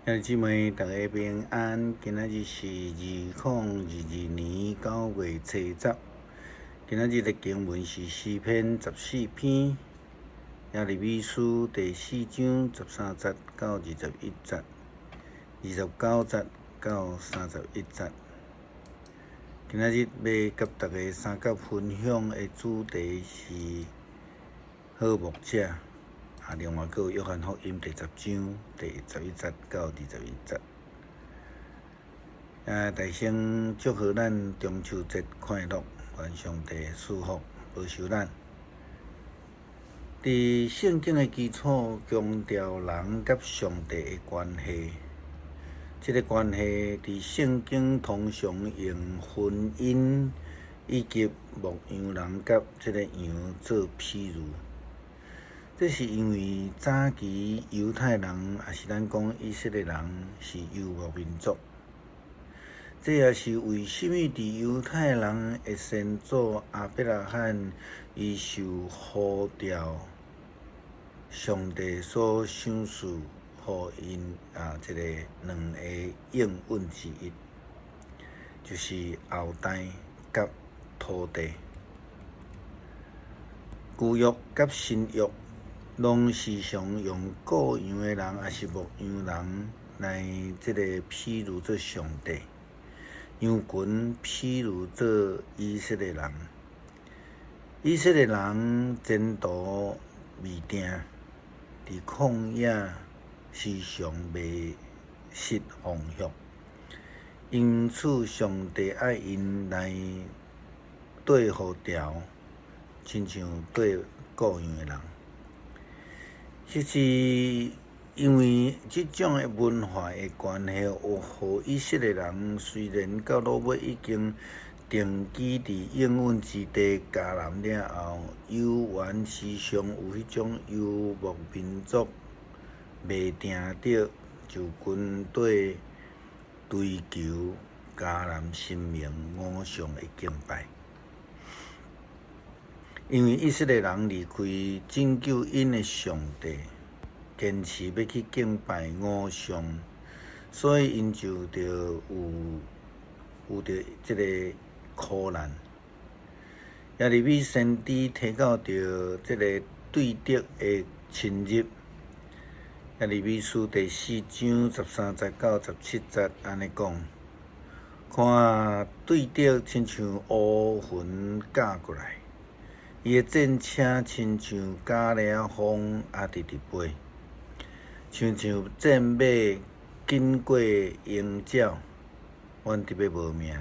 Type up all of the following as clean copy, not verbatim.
兄弟姊妹，大家平安。今仔日是2022年9月初10。今仔日的经文是诗篇14篇，耶利米书第4章13节到21节，29节到31节。今仔日要甲大家三角分享的主题是好牧者。另外，还有约翰福音第10章第11节到21节。大声祝贺咱中秋节快乐，愿上帝赐福保守咱。伫圣经的基础强调人甲上帝的关系，这个关系伫圣经通常用婚姻以及牧羊人甲这个羊做譬喻。这是因为早期犹太人，也是咱讲以色列人是游牧民族。这也是为什么伫犹太人的先祖亚伯拉罕，伊受呼召，上帝所赏赐互因这个两个应允之一，就是后代甲土地。旧约甲新约拢时常用雇羊的人，也是牧羊人来这个譬喻做上帝，羊群譬喻做以色列人。以色列人前途未定，伫旷野时常迷失方向，因此上帝爱因来对呼召，亲像对雇羊的人。实是因为这种的文化的关系，有互以色列人虽然到落尾已经定居伫应允之地迦南了后，犹原时常有迄种游牧民族未定着就军队追求迦南神明偶像的敬拜。因为以色列人离开拯救因的上帝，坚持要去敬拜偶像，所以因就着有着这个苦难。耶利米先知提到着这个对德的侵入。耶利米书第4章13节到17节安尼讲：看对德亲像乌云架过来。伊的战车亲像加勒风直直飞，像战马经过鹰鸟。阮伫要无命，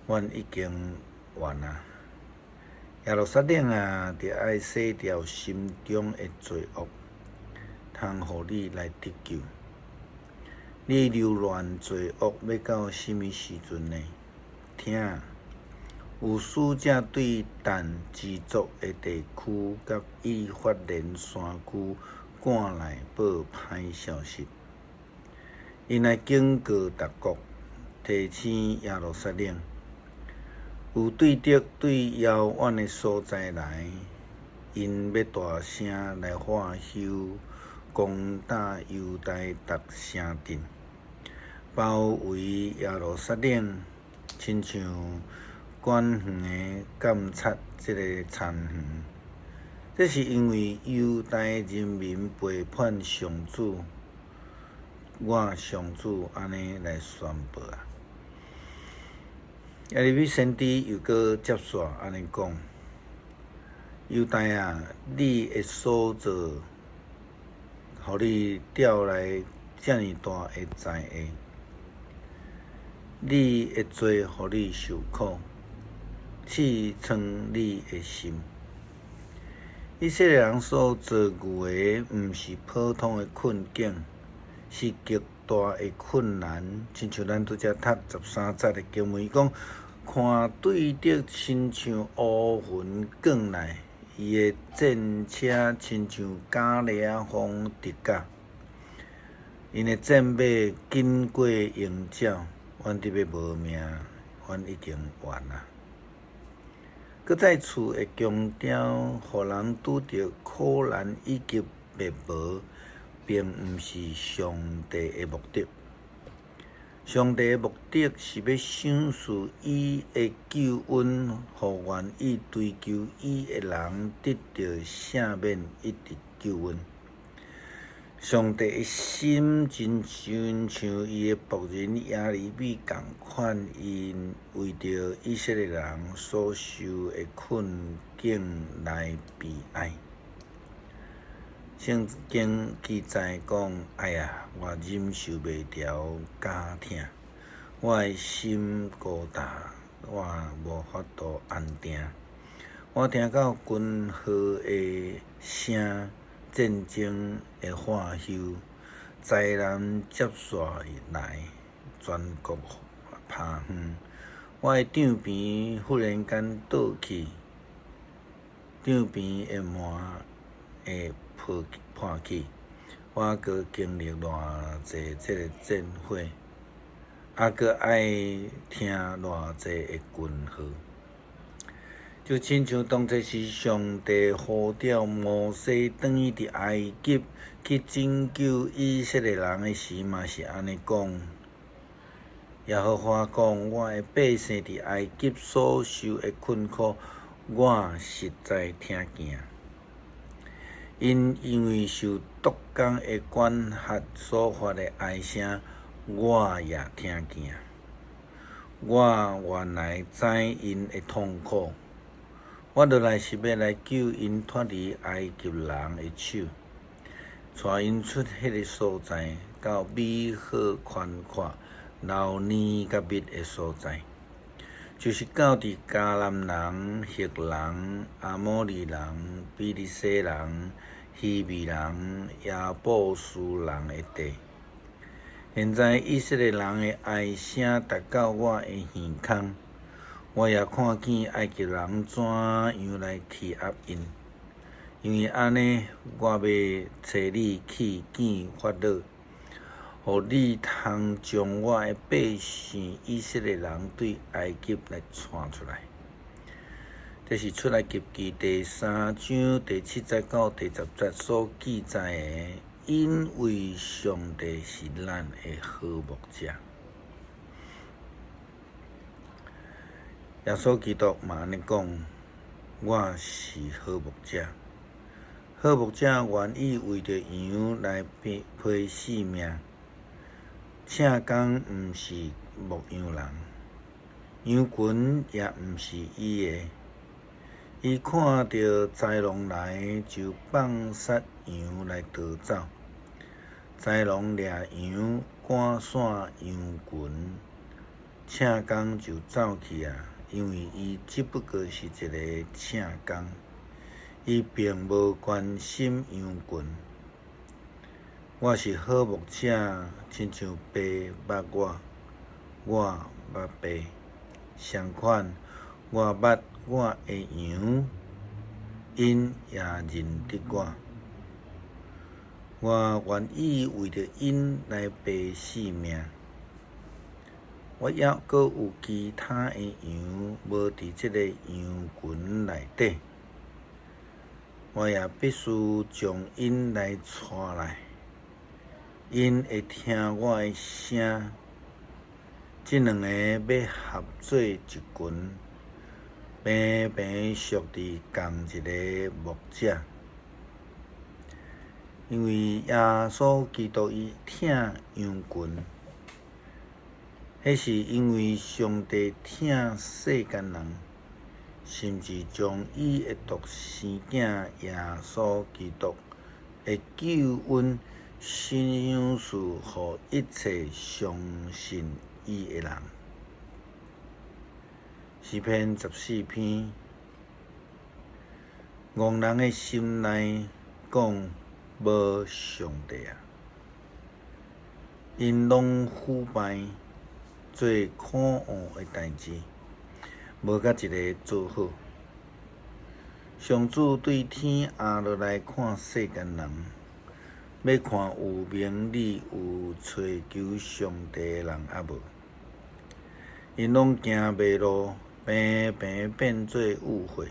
阮已经完啊！耶路撒冷啊，着爱洗掉心中的罪恶，通互你来得救。你流乱罪恶要到什么时阵呢？听！有使者对但支族的地区甲以法莲山区赶来报歹消息，因来警告各国，提醒耶路撒冷，有对敌对遥远的所在来，因要大声来喝休，攻打犹大各城镇，包围耶路撒冷，亲像远远的监察这个残园。这是因为犹大人民背叛上主，我上主安尼来宣布啊！耶利米先知又搁接续安尼讲：犹大啊，你的所做，互你调来遮尔大的灾厄，你的罪，互你受苦。刺穿你的心。以色列人所遭遇的，毋是普通的困境，是极大的困难。亲像咱拄则读13节的经文讲，看对敌亲像乌云降来，伊的战车亲像加勒风直架，因的战马经过鹰鸟，阮伫要无命，阮已经完啊！搁再次会强调，互人拄着苦难以及灭亡，并毋是上帝的目的。上帝的目的是要赏赐伊的救恩，互愿意追求伊的人得到赦免，一直救恩。上帝的心真像伊的仆人亚利米共款，因为着以色列人所受的困境来悲哀。圣经记载讲：哎呀，我忍受袂牢假痛，我的心孤单，我无法度安定。我听到军号的声，战争的喊休，灾难接续来，全国拍远。我的帐边忽然间倒去，帐边的门会破去。我阁经历偌济这个战火，阁爱听偌济的军号。就亲像当初是上帝呼召摩西转去伫埃及去拯救以色列人的时，嘛是安尼讲。耶和华讲：我的百姓伫埃及所受的困苦，我实在听见。因为受毒工的管辖所发的哀声，我也听见。我原来知因的痛苦。我倒来是要来救因脱离埃及人的手，带因出迄个所在，到美好宽阔、流年甲蜜的所在，就是到伫迦南人、赫人、阿摩利人、比利洗人、希未人、亚布斯人的地。现在以色列人的哀声达到我的耳孔。我也看见埃及人怎样来欺压因，因为安尼，我要找你去见法老，互你通将我的百姓以色列人对埃及来赶出来。这是出埃及记第3章第7节到第10节所记载的，因为上帝是咱的好牧者。耶稣基督嘛安尼讲：我是好牧者，好牧者愿意为着羊来赔性命。请讲毋是牧羊人，羊群也毋是伊的。伊看到豺狼来，就放杀羊来逃走。豺狼掠羊，赶散羊群，请讲就走去啊！因为伊只不过是一个请工，伊并无关心羊群。我是好牧者，亲像爸捌我，我捌爸。相款，我捌我的羊，因也认得我。我愿意为着因来赔性命。我也阁有其他的羊无伫这个羊群内底，我也必须将因来带来，因会听我的声。这两个要合做一群，平平属伫同一个牧者。因为耶稣基督伊疼羊群。迄是因为上帝疼世间人，甚至将伊的独生囝耶稣基督的救恩赏赐予一切相信伊的人。诗篇14篇，憨人的心内讲无上帝啊，因拢腐败。做可恶的代志，无甲一个做好。上主对天下落来看世间人，要看有明理、有追求上帝的人抑无。因拢行迷路，平平变做误会，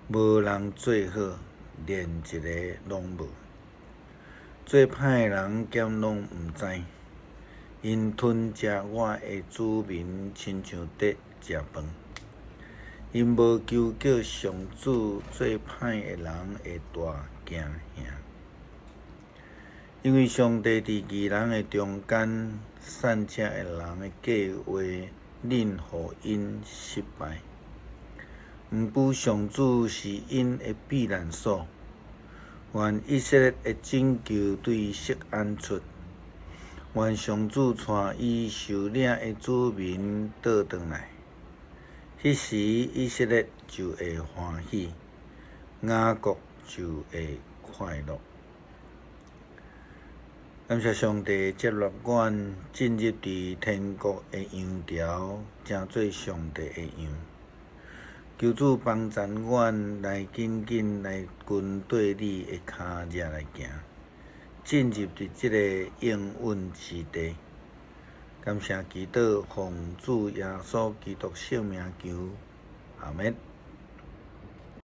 无人做好，连一个拢无。做歹人兼拢毋知，因吞食我的子民，亲像伫食饭。因无求叫上主做歹的人会大惊吓，因为上帝伫义人的中间，善者的人的计划，令互因失败。毋过上主是因的避难所，愿以色列的拯救对锡安出。愿上主带伊受领的子民倒转来，迄时以色列就会欢喜，雅各就会快乐。感谢上帝接纳阮进入伫天国的羊条，成做上帝的羊。求主帮助阮来紧紧来跟对你的脚迹来行，进入伫即个应允之地。感谢祈祷，奉主耶稣基督圣名求，阿们。